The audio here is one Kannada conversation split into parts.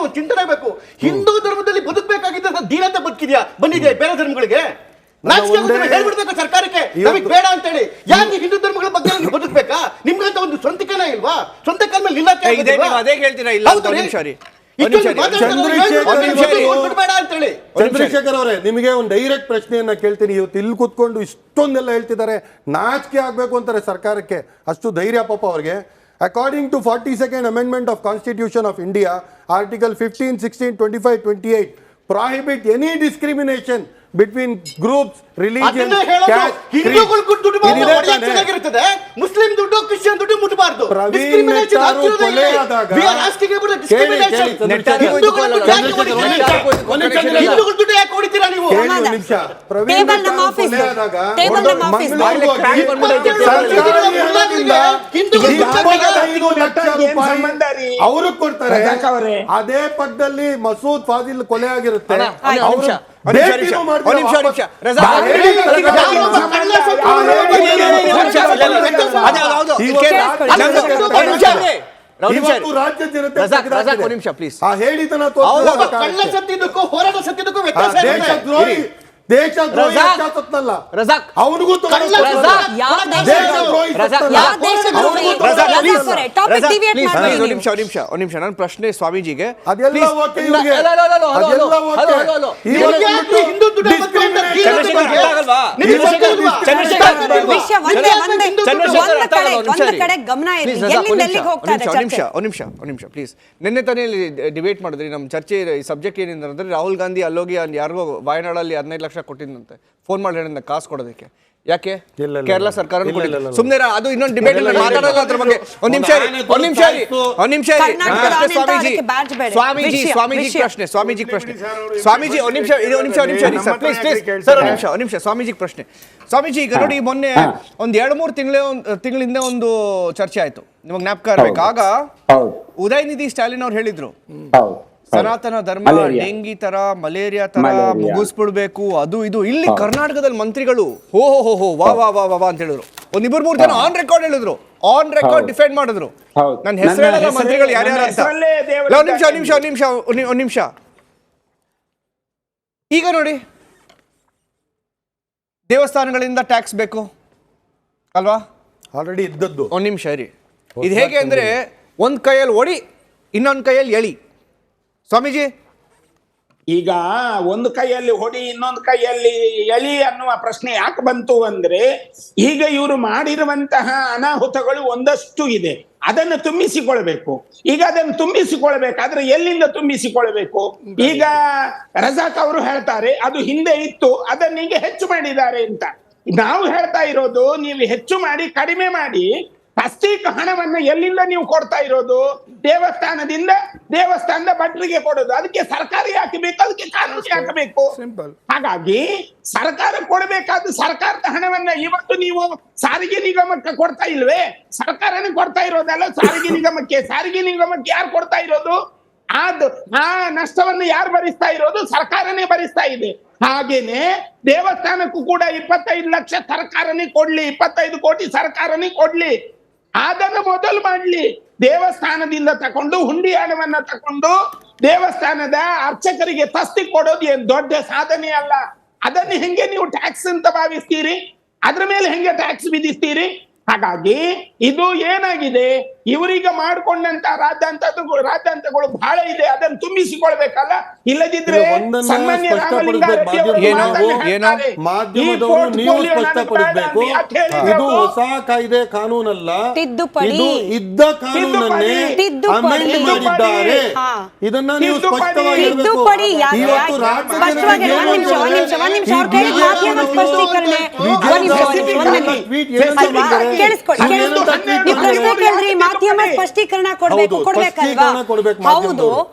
ಒಂದು ಚಿಂತನೆ ಬೇಕು. ಹಿಂದೂ ಧರ್ಮದಲ್ಲಿ ಬದುಕಬೇಕಾಗಿದ್ದ ದೀನತೆ ಬದುಕಿದ್ಯಾ ಬಂದಿದ್ಯಾ ಬೇರೆ ಧರ್ಮಗಳಿಗೆ? ಹೇಳ್ಬಿಡ್ಬೇಕು ಸರ್ಕಾರಕ್ಕೆ ನಮಗೆ ಬೇಡ ಅಂತ ಹೇಳಿ. ಯಾಕೆ ಹಿಂದೂ ಧರ್ಮಗಳ ಬಗ್ಗೆ ಬದುಕಬೇಕಾ? ನಿಮ್ಗಂತ ಒಂದು ಸ್ವಂತಿಕೆನ ಇಲ್ವಾ? ಸ್ವಂತ ಕಾಲ ಮೇಲೆ ನಿಲ್ಲಕ್ಕೆ ಅದೇ ಹೇಳ್ತೀರಾ? ಇಲ್ಲ ಚಂದ್ರಶೇಖರ್ ಅವರೇ, ನಿಮಗೆ ಒಂದು ಡೈರೆಕ್ಟ್ ಪ್ರಶ್ನೆಯನ್ನ ಕೇಳ್ತೀನಿ. ಇವತ್ತು ಇಲ್ಲಿ ಕೂತ್ಕೊಂಡು ಇಷ್ಟೊಂದೆಲ್ಲ ಹೇಳ್ತಿದ್ದಾರೆ, ನಾಚಿಕೆ ಆಗ್ಬೇಕು ಅಂತಾರೆ ಸರ್ಕಾರಕ್ಕೆ, ಅಷ್ಟು ಧೈರ್ಯ ಪಾಪ ಅವ್ರಿಗೆ. According to 42nd Amendment of Constitution of India, Article 15, 16, 25, 28 prohibit any discrimination between groups, religion, caste, ಹಿಂದೂಗಳು ದುಡ್ಡು ಚೆನ್ನಾಗಿರುತ್ತದೆ, ಮುಸ್ಲಿಂ ದುಡ್ಡು ಕ್ರಿಶ್ಚಿಯನ್ ದುಡ್ಡು ಮುಟ್ಟಬಾರ್ದು. ಹಿಂದೂಗಳು ದುಡ್ಡು ಯಾಕೆ ಹೊಡಿತೀರಾ ನೀವು? ಅವರು ಕೊಡ್ತಾರೆ. ಅದೇ ಪಕ್ಕದಲ್ಲಿ ಮಸೂದ್ ಫಾಜಿಲ್ ಕೊಲೆ ಆಗಿರುತ್ತೆ. ರಾಜ್ಯ ಜನತೆ ಹೋರಾಟ ಸತ್ತಿದ್ದಕ್ಕೂ ವ್ಯತ್ಯಾಸ. ದೇಶದ್ರೋಹಿ ಅವನಿಗೂ ನಿಮಿಷ ನನ್ನ ಪ್ರಶ್ನೆ ಸ್ವಾಮೀಜಿಗೆ. ನಿಮಿಷ ಪ್ಲೀಸ್. ನಿನ್ನೆ ತಾನೇ ಡಿಬೇಟ್ ಮಾಡಿದ್ರಿ, ನಮ್ಮ ಚರ್ಚೆ ಸಬ್ಜೆಕ್ಟ್ ಏನಿದೆ ಅಂದ್ರೆ ರಾಹುಲ್ ಗಾಂಧಿ ಅಲ್ಲೋಗಿ ಯಾರಿಗೋ ವಾಯನಾಡಲ್ಲಿ 15 ಲಕ್ಷ ಕೊಟ್ಟಿದ್ದಂತೆ, ಫೋನ್ ಮಾಡಿ ಹೇಳಿದ ಕಾಸು ಕೊಡೋದಕ್ಕೆ. ಯಾಕೆ ಕೇರಳ ಸರ್ಕಾರ ಸುಮ್ಮನೆ ಅದು ಇನ್ನೊಂದು ಡಿಬೇಟ್ ಮಾತಾಡಲ್ಲ ಅದ್ರ ಬಗ್ಗೆ. ಒಂದ್ ನಿಮಿಷ ಸ್ವಾಮೀಜಿ ಪ್ರಶ್ನೆ. ಸ್ವಾಮೀಜಿ ಈಗ ನೋಡಿ, ಮೊನ್ನೆ ಒಂದ್ 2-3 ತಿಂಗಳಿಂದ ಒಂದು ಚರ್ಚೆ ಆಯ್ತು, ನಿಮಗ್ ಜ್ಞಾಪಕ ಇರ್ಬೇಕು. ಆಗ ಉದಯನಿಧಿ ಸ್ಟಾಲಿನ್ ಅವ್ರು ಹೇಳಿದ್ರು, ಸನಾತನ ಧರ್ಮ ಡೆಂಗಿ ತರ ಮಲೇರಿಯಾ ತರ ಮುಗಿಸ್ಬಿಡ್ಬೇಕು, ಅದು ಇದು. ಇಲ್ಲಿ ಕರ್ನಾಟಕದಲ್ಲಿ ಮಂತ್ರಿಗಳು ಹೋ ವಾ ವಾ ವಾ ವಾ ಅಂತ ಹೇಳಿದ್ರು. 1-2-3 ಜನ ಆನ್ ರೆಕಾರ್ಡ್ ಹೇಳಿದ್ರು, ಆನ್ ರೆಕಾರ್ಡ್ ಡಿಫೆಂಡ್ ಮಾಡಿದ್ರು. ನನ್ನ ಹೆಸರು ಹೇಳಲ್ಲ ಮಂತ್ರಿಗಳು ಯಾರ್ಯಾರ ಅಂತ. ಒಂದ್ ನಿಮಿಷ. ಈಗ ನೋಡಿ, ದೇವಸ್ಥಾನಗಳಿಂದ ಟ್ಯಾಕ್ಸ್ ಬೇಕು ಅಲ್ವಾ? ಆಲ್ರೆಡಿ ಇದ್ದದ್ದು. ಒಂದ್ ನಿಮಿಷ ಇರಿ. ಇದು ಹೇಗೆ ಅಂದ್ರೆ, ಒಂದ್ ಕೈಯಲ್ಲಿ ಒಡಿ, ಇನ್ನೊಂದ್ ಕೈಯಲ್ಲಿ ಎಳಿ. ಸ್ವಾಮೀಜಿ, ಈಗ ಒಂದು ಕೈಯಲ್ಲಿ ಹೊಡಿ ಇನ್ನೊಂದು ಕೈಯಲ್ಲಿ ಎಳಿ ಅನ್ನುವ ಪ್ರಶ್ನೆ ಯಾಕೆ ಬಂತು ಅಂದ್ರೆ, ಈಗ ಇವರು ಮಾಡಿರುವಂತಹ ಅನಾಹುತಗಳು ಒಂದಷ್ಟು ಇದೆ, ಅದನ್ನು ತುಂಬಿಸಿಕೊಳ್ಬೇಕು. ಈಗ ಅದನ್ನು ತುಂಬಿಸಿಕೊಳ್ಬೇಕಾದ್ರೆ ಎಲ್ಲಿಂದ ತುಂಬಿಸಿಕೊಳ್ಬೇಕು? ಈಗ ರಜಾಕ್ ಅವರು ಹೇಳ್ತಾರೆ ಅದು ಹಿಂದೆ ಇತ್ತು, ಅದನ್ನೀಗ ಹೆಚ್ಚು ಮಾಡಿದ್ದಾರೆ ಅಂತ. ನಾವು ಹೇಳ್ತಾ ಇರೋದು, ನೀವು ಹೆಚ್ಚು ಮಾಡಿ ಕಡಿಮೆ ಮಾಡಿ ಪ್ರಸ್ತುತ ಹಣವನ್ನ ಎಲ್ಲಿಂದ ನೀವು ಕೊಡ್ತಾ ಇರೋದು? ದೇವಸ್ಥಾನದ ಭಟ್ರಿಗೆ ಕೊಡೋದು. ಅದಕ್ಕೆ ಸರ್ಕಾರ ಯಾಕೆ ಬೇಕು? ಅದಕ್ಕೆ ಕಾನೂನು ಯಾಕೆ ಬೇಕು? ಹಾಗಾಗಿ ಸರ್ಕಾರ ಕೊಡಬೇಕಾದ ಸರ್ಕಾರದ ಹಣವನ್ನ ಇವತ್ತು ನೀವು ಸಾರಿಗೆ ನಿಗಮಕ್ಕೆ ಕೊಡ್ತಾ ಇಲ್ವೇ? ಸರ್ಕಾರನೇ ಕೊಡ್ತಾ ಇರೋದಲ್ಲ ಸಾರಿಗೆ ನಿಗಮಕ್ಕೆ. ಸಾರಿಗೆ ನಿಗಮಕ್ಕೆ ಯಾರು ಕೊಡ್ತಾ ಇರೋದು? ಆ ನಷ್ಟವನ್ನು ಯಾರು ಭರಿಸ್ತಾ ಇರೋದು? ಸರ್ಕಾರನೇ ಭರಿಸ್ತಾ ಇದೆ. ಹಾಗೇನೆ ದೇವಸ್ಥಾನಕ್ಕೂ ಕೂಡ 25 ಲಕ್ಷ ಸರ್ಕಾರನೇ ಕೊಡ್ಲಿ, 25 ಕೋಟಿ ಸರ್ಕಾರನೇ ಕೊಡ್ಲಿ. ಅದನ್ನು ಮೊದಲು ಮಾಡ್ಲಿ. ದೇವಸ್ಥಾನದಿಂದ ತಕೊಂಡು ಹುಂಡಿ ಹಣವನ್ನ ತಕೊಂಡು ದೇವಸ್ಥಾನದ ಅರ್ಚಕರಿಗೆ ತಸ್ತಿ ಕೊಡೋದು ಏನ್ ದೊಡ್ಡ ಸಾಧನೆ ಅಲ್ಲ. ಅದನ್ನು ಹೆಂಗೆ ನೀವು ಟ್ಯಾಕ್ಸ್ ಅಂತ ಭಾವಿಸ್ತೀರಿ? ಅದ್ರ ಮೇಲೆ ಹೆಂಗೆ ಟ್ಯಾಕ್ಸ್ ವಿಧಿಸ್ತೀರಿ? ಹಾಗಾಗಿ ಇದು ಏನಾಗಿದೆ, ಇವರಿಗೆ ಮಾಡಿಕೊಂಡಂತ ರಾಜ್ಯಾಂತಗಳು ಬಹಳ ಇದೆ, ಅದನ್ನು ತುಂಬಿಸಿಕೊಳ್ಬೇಕಲ್ಲ. ಇಲ್ಲದಿದ್ರೆ ಮಾಧ್ಯಮದವರು ನೀವು ಸ್ಪಷ್ಟಪಡಿಸಬೇಕು, ಇದು ಹೊಸ ಕಾಯ್ದೆ ಕಾನೂನಲ್ಲ, ಇದು ಇದ್ದ ಕಾನೂನನ್ನೇ ಅಮೆಂಡ್ ಮಾಡಿದ್ದಾರೆ. ಇದನ್ನ ನೀವು ಸ್ಪಷ್ಟವಾಗಿ ಹೇಳ್ಬೇಕು. ಇವತ್ತು ಮಾಧ್ಯಮ ಸ್ಪಷ್ಟೀಕರಣ ಕೊಡ್ಬೇಕಲ್ವಾ? ಹೌದು,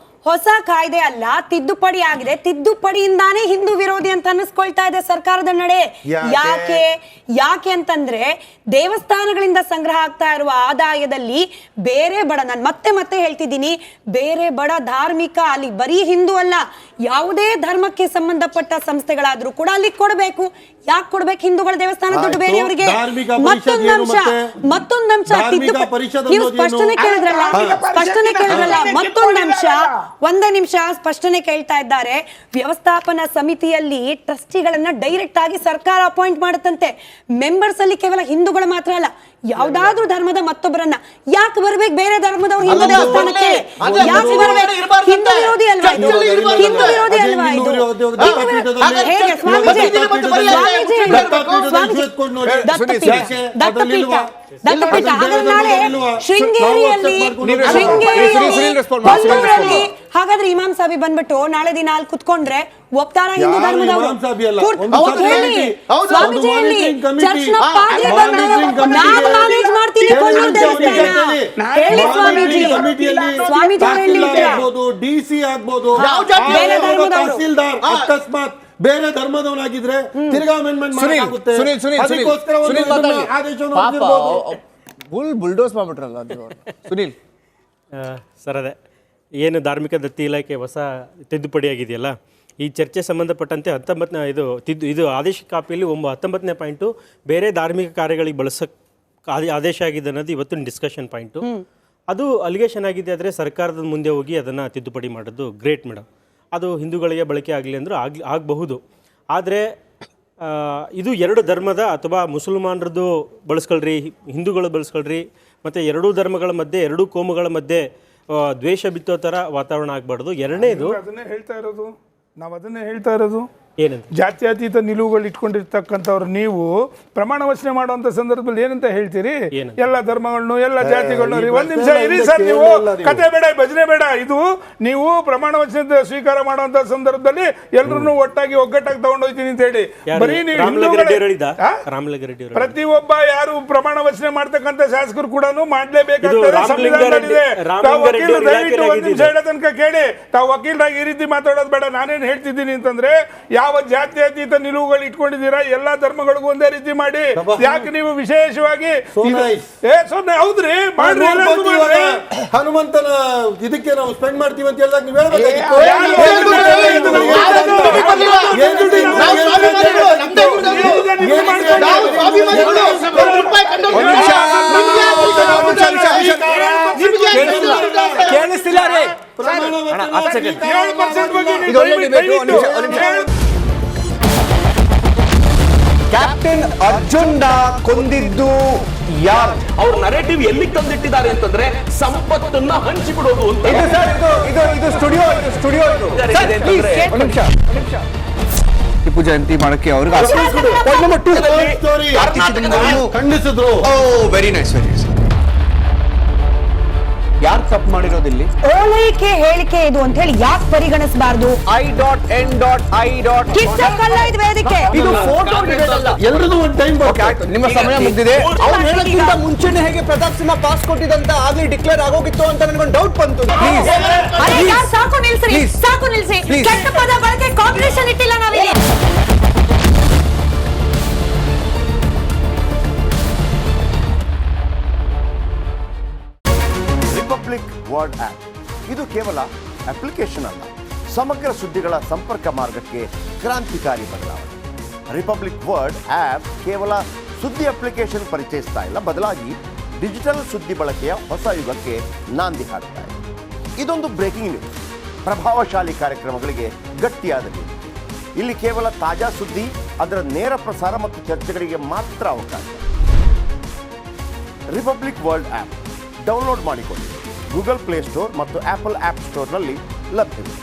ಹೊಸ ಕಾಯ್ದೆ ಅಲ್ಲ, ತಿದ್ದುಪಡಿ ಆಗಿದೆ. ತಿದ್ದುಪಡಿಯಿಂದಾನೇ ಹಿಂದೂ ವಿರೋಧಿ ಅಂತ ಅನ್ನಿಸ್ಕೊಳ್ತಾ ಇದೆ ಸರ್ಕಾರದ ನಡೆ. ಯಾಕೆ ಅಂತಂದ್ರೆ, ದೇವಸ್ಥಾನಗಳಿಂದ ಸಂಗ್ರಹ ಆಗ್ತಾ ಇರುವ ಆದಾಯದಲ್ಲಿ ಬೇರೆ ಬಡ, ನಾನು ಮತ್ತೆ ಹೇಳ್ತಿದ್ದೀನಿ, ಬೇರೆ ಬಡ ಧಾರ್ಮಿಕ, ಅಲ್ಲಿ ಬರೀ ಹಿಂದೂ ಅಲ್ಲ, ಯಾವುದೇ ಧರ್ಮಕ್ಕೆ ಸಂಬಂಧಪಟ್ಟ ಸಂಸ್ಥೆಗಳಾದ್ರೂ ಕೂಡ ಅಲ್ಲಿ ಕೊಡಬೇಕು. ಯಾಕೆ ಕೊಡ್ಬೇಕು? ಹಿಂದೂಗಳ ದೇವಸ್ಥಾನ ದುಡ್ಡು ಬೇರೆಯವರಿಗೆ. ಮತ್ತೊಂದಂಶ ನೀವು ಸ್ಪಷ್ಟನೆ ಕೇಳಿದ್ರಲ್ಲ, ಮತ್ತೊಂದಂಶ ಒಂದೇ ನಿಮಿಷ ಸ್ಪಷ್ಟನೆ ಕೇಳ್ತಾ ಇದ್ದಾರೆ. ವ್ಯವಸ್ಥಾಪನಾ ಸಮಿತಿಯಲ್ಲಿ ಟ್ರಸ್ಟಿಗಳನ್ನ ಡೈರೆಕ್ಟ್ ಆಗಿ ಸರ್ಕಾರ ಅಪಾಯಿಂಟ್ ಮಾಡುತ್ತಂತೆ. ಮೆಂಬರ್ಸ್ ಅಲ್ಲಿ ಕೇವಲ ಹಿಂದೂಗಳು ಮಾತ್ರ ಅಲ್ಲ, ಯಾವ್ದಾದ್ರೂ ಧರ್ಮದ ಮತ್ತೊಬ್ಬರನ್ನ. ಯಾಕೆ ಬರ್ಬೇಕು ಬೇರೆ ಧರ್ಮದವ್ರು ಹಿಂದೂ ದೇವಸ್ಥಾನಕ್ಕೆ? ಯಾಕೆ ಬರ್ಬೇಕು? ಹಿಂದೂ ವಿರೋಧಿ ಅಲ್ವಾ ಇದು? ಹಿಂದೂ ವಿರೋಧಿ ಅಲ್ವಾ ಇದು? ಹೇಗೆ ಸ್ವಾಮೀಜಿ? ದತ್ತಪೀಠ ಹಾಗಾದ್ರೆ ನಾಳೆ ಶೃಂಗೇರಿಯಲ್ಲಿ ಕೊಲ್ಲೂರಲ್ಲಿ ಹಾಗಾದ್ರೆ ಇಮಾಮ್ ಸಾಬಿ ಬಂದ್ಬಿಟ್ಟು ನಾಳೆ ದಿನ ಅಲ್ಲಿ ಕುತ್ಕೊಂಡ್ರೆ ಒಪ್ತಾರ ಹಿಂದೂ ಧರ್ಮದವರು? ಸ್ವಾಮೀಜಿ ಹೇಳಿ, ಚರ್ಚ್ನ ಪಾದ್ರಿ ಬಂದು ನಾನು ಮ್ಯಾನೇಜ್ ಮಾಡ್ತೀನಿ ಕೊಲ್ಲೂರು ದೇವಸ್ಥಾನ ಹೇಳಿ ಸ್ವಾಮೀಜಿ. ಸ್ವಾಮೀಜಿ ಹೇಳಿ ಡಿಸಿ ಆಗ್ಬೋದು, ತಹಸೀಲ್ದಾರ್ ಅಕಸ್ಮಾತ್ ಬೇರೆ ಧರ್ಮದವನಾಗಿದ್ರೆ ತಿರ್ಗಾ ಅಮೆಂಡ್ಮೆಂಟ್ ಮಾಡಲಾಗುತ್ತೆ. ಅದಕ್ಕೋಸ್ಕರ ಆದೇಶವನ್ನು ಹೊರಡಿಸಿರ್ಬೋದು. ಬುಲ್ಡೋಸ್ ಮಾಡ್ಬಿಟ್ರಲ್ಲ ಸುನೀಲ್ ಸರ್. ಅದೇ ಏನು ಧಾರ್ಮಿಕ ದತ್ತಿ ಇಲಾಖೆ ಹೊಸ ತಿದ್ದುಪಡಿ ಆಗಿದೆಯಲ್ಲ, ಈ ಚರ್ಚೆ ಸಂಬಂಧಪಟ್ಟಂತೆ 19ನೇ ಇದು ಆದೇಶ ಕಾಪಿಯಲ್ಲಿ 19ನೇ ಪಾಯಿಂಟು ಬೇರೆ ಧಾರ್ಮಿಕ ಕಾರ್ಯಗಳಿಗೆ ಬಳಸೋಕ್ಕೆ ಆದೇಶ ಆಗಿದೆ ಅನ್ನೋದು ಇವತ್ತಿನ ಡಿಸ್ಕಷನ್ ಪಾಯಿಂಟು. ಅದು ಅಲಿಗೇಷನ್ ಆಗಿದೆ ಆದರೆ ಸರ್ಕಾರದ ಮುಂದೆ ಹೋಗಿ ಅದನ್ನು ತಿದ್ದುಪಡಿ ಮಾಡೋದು ಗ್ರೇಟ್ ಮೇಡಮ್. ಅದು ಹಿಂದೂಗಳಿಗೆ ಬಳಕೆ ಆಗಲಿ ಅಂದರೂ ಆಗಬಹುದು. ಆದರೆ ಇದು ಎರಡು ಧರ್ಮದ ಅಥವಾ ಮುಸಲ್ಮಾನರದ್ದು ಬಳಸ್ಕೊಳ್ರಿ, ಹಿಂದೂಗಳು ಬಳಸ್ಕೊಳ್ರಿ, ಮತ್ತು ಎರಡೂ ಧರ್ಮಗಳ ಮಧ್ಯೆ ಎರಡೂ ಕೋಮುಗಳ ಮಧ್ಯೆ ದ್ವೇಷ ಬಿತ್ತೋ ಥರ ವಾತಾವರಣ ಆಗಬಾರ್ದು. ಎರಡನೇದು ನಾವು ಅದನ್ನೇ ಹೇಳ್ತಾ ಇರೋದು ಏನಂತ ಜಾತ್ಯತೀತ ನಿಲುವುಗಳು ಇಟ್ಕೊಂಡಿರ್ತಕ್ಕಂಥವ್ರು ನೀವು ಪ್ರಮಾಣ ವಚನೆ ಮಾಡುವಂತ ಸಂದರ್ಭದಲ್ಲಿ ಏನಂತ ಹೇಳ್ತೀರಿ? ಎಲ್ಲ ಧರ್ಮಗಳನ್ನು ಎಲ್ಲ ಜಾತಿಗಳನ್ನು. ಒಂದ್ ನಿಮಿಷ ಇರಿ ಸರ್, ನೀವು ಕತೆ ಬೇಡ ಭಜನೆ ಬೇಡ. ಇದು ನೀವು ಪ್ರಮಾಣ ವಚನ ಸ್ವೀಕಾರ ಮಾಡುವಂತ ಸಂದರ್ಭದಲ್ಲಿ ಎಲ್ಲರನ್ನು ಒಟ್ಟಾಗಿ ಒಗ್ಗಟ್ಟಾಗಿ ತಗೊಂಡೋಗ್ತೀನಿ ಅಂತ ಹೇಳಿ ಬರೀ ನೀವು ಪ್ರತಿಯೊಬ್ಬ ಯಾರು ಪ್ರಮಾಣ ವಚನೆ ಮಾಡ್ತಕ್ಕಂಥ ಶಾಸಕರು ಕೂಡ ಮಾಡ್ಲೇಬೇಕಾಗ್ತದೆ. ಸಂವಿಧಾನದಲ್ಲಿದೆ. ದಯವಿಟ್ಟು ಒಂದ್ ನಿಮಿಷ ಹೇಳೋ ತನಕ ಕೇಳಿ. ತಾವು ವಕೀಲರಾಗಿ ಈ ರೀತಿ ಮಾತಾಡೋದು ಬೇಡ. ನಾನೇನ್ ಹೇಳ್ತಿದ್ದೀನಿ ಅಂತಂದ್ರೆ, ಯಾವ ಜಾತ್ಯತೀತ ನಿಲುವುಗಳು ಇಟ್ಕೊಂಡಿದ್ದೀರಾ ಎಲ್ಲಾ ಧರ್ಮಗಳಿಗೂ ಒಂದೇ ರೀತಿ ಮಾಡಿ. ಯಾಕೆ ನೀವು ವಿಶೇಷವಾಗಿ ಹೌದ್ರಿ ಮಾಡ್ರಿ, ಹನುಮಂತನ ಇದಕ್ಕೆ ನಾವು ಸ್ಪೆಂಡ್ ಮಾಡ್ತೀವಿ ಅಂತ ಹೇಳಿದಾಗ ನೀವು ಕೇಳಿಸ್ತಿಲ್ಲ ರೀ. ಕ್ಯಾಪ್ಟನ್ ಅರ್ಜುನ್ ಕೊಂದಿದ್ದು ಯಾರು? ಅವ್ರ ನರೇಟಿವ್ ಎಲ್ಲಿ ತಂದಿಟ್ಟಿದ್ದಾರೆ ಅಂತಂದ್ರೆ ಸಂಪತ್ತನ್ನ ಹಂಚಿಬಿಡೋದು ಅಂತ. ಇದು ಸ್ಟುಡಿಯೋ ಟಿಪ್ಪು ಜಯಂತಿ ಮಾಡಕ್ಕೆ ಅವ್ರಿಗೆ ಖಂಡಿಸಿದ್ರು. Very nice. ಯಾರು ತಪ್ಪು ಮಾಡಿರೋದಿಲ್ಲಿ? ಓಲೈಕೆ ಹೇಳಿಕೆ ಇದು ಅಂತ ಹೇಳಿ ಯಾಕೆ ಪರಿಗಣಿಸಬಾರದು? ಕಿಚ್ಚಕ್ಕಲ್ಲ ಇದು ವೇದಿಕೆ. ಇದು ಫೋಟೋ ಎಲ್ಲರದು ಒಂದು ಟೈಮ್. ನಿಮ್ಮ ಸಮಯ ಮುಗಿದಿದೆ. ಅವ್ರು ಹೇಳಕ್ಕಿಂತ ಮುಂಚೆನೆ ಹೇಗೆ ಪ್ರತಾಪ್ ಸಿಂಹ ಪಾಸ್ ಕೊಟ್ಟಿದಂತ ಆಗ್ಲಿ ಡಿಕ್ಲೇರ್ ಆಗೋಗಿತ್ತು ಅಂತ ನನಗೊಂದು ಡೌಟ್ ಬಂತು. ಸಾಕು ನಿಲ್ಸಿ, ಸಾಕು ನಿಲ್ಸಿ. ಕೆಟ್ಟ ಪದ ಬಳಕೆ ಕಾಂಪಿಟೇಷನ್ ಇಟ್ಟಿಲ್ಲ ನಾವಿಲ್ಲಿ. ರಿಪಬ್ಲಿಕ್ ವರ್ಡ್ ಆಪ್ ಇದು ಕೇವಲ ಅಪ್ಲಿಕೇಶನ್ ಅಲ್ಲ, ಸಮಗ್ರ ಸುದ್ದಿಗಳ ಸಂಪರ್ಕ ಮಾರ್ಗಕ್ಕೆ ಕ್ರಾಂತಿಕಾರಿ ಬದಲಾವಣೆ. ರಿಪಬ್ಲಿಕ್ ವರ್ಡ್ ಆಪ್ ಕೇವಲ ಸುದ್ದಿ ಅಪ್ಲಿಕೇಶನ್ ಪರಿಚಯಿಸ್ತಾ ಇಲ್ಲ, ಬದಲಾಗಿ ಡಿಜಿಟಲ್ ಸುದ್ದಿ ಬಳಕೆಯ ಹೊಸ ಯುಗಕ್ಕೆ ನಾಂದಿ ಹಾಡ್ತಾ ಇದೆ. ಇದೊಂದು ಬ್ರೇಕಿಂಗ್ ನ್ಯೂಸ್, ಪ್ರಭಾವಶಾಲಿ ಕಾರ್ಯಕ್ರಮಗಳಿಗೆ ಗಟ್ಟಿಯಾದ ನ್ಯೂಸ್. ಇಲ್ಲಿ ಕೇವಲ ತಾಜಾ ಸುದ್ದಿ, ಅದರ ನೇರ ಪ್ರಸಾರ ಮತ್ತು ಚರ್ಚೆಗಳಿಗೆ ಮಾತ್ರ ಅವಕಾಶ. ರಿಪಬ್ಲಿಕ್ ವರ್ಲ್ಡ್ ಆಪ್ ಡೌನ್ಲೋಡ್ ಮಾಡಿಕೊಳ್ಳಿ. ಗೂಗಲ್ ಪ್ಲೇಸ್ಟೋರ್ ಮತ್ತು ಆಪಲ್ ಆಪ್ ಸ್ಟೋರ್ನಲ್ಲಿ ಲಭ್ಯವಿದೆ.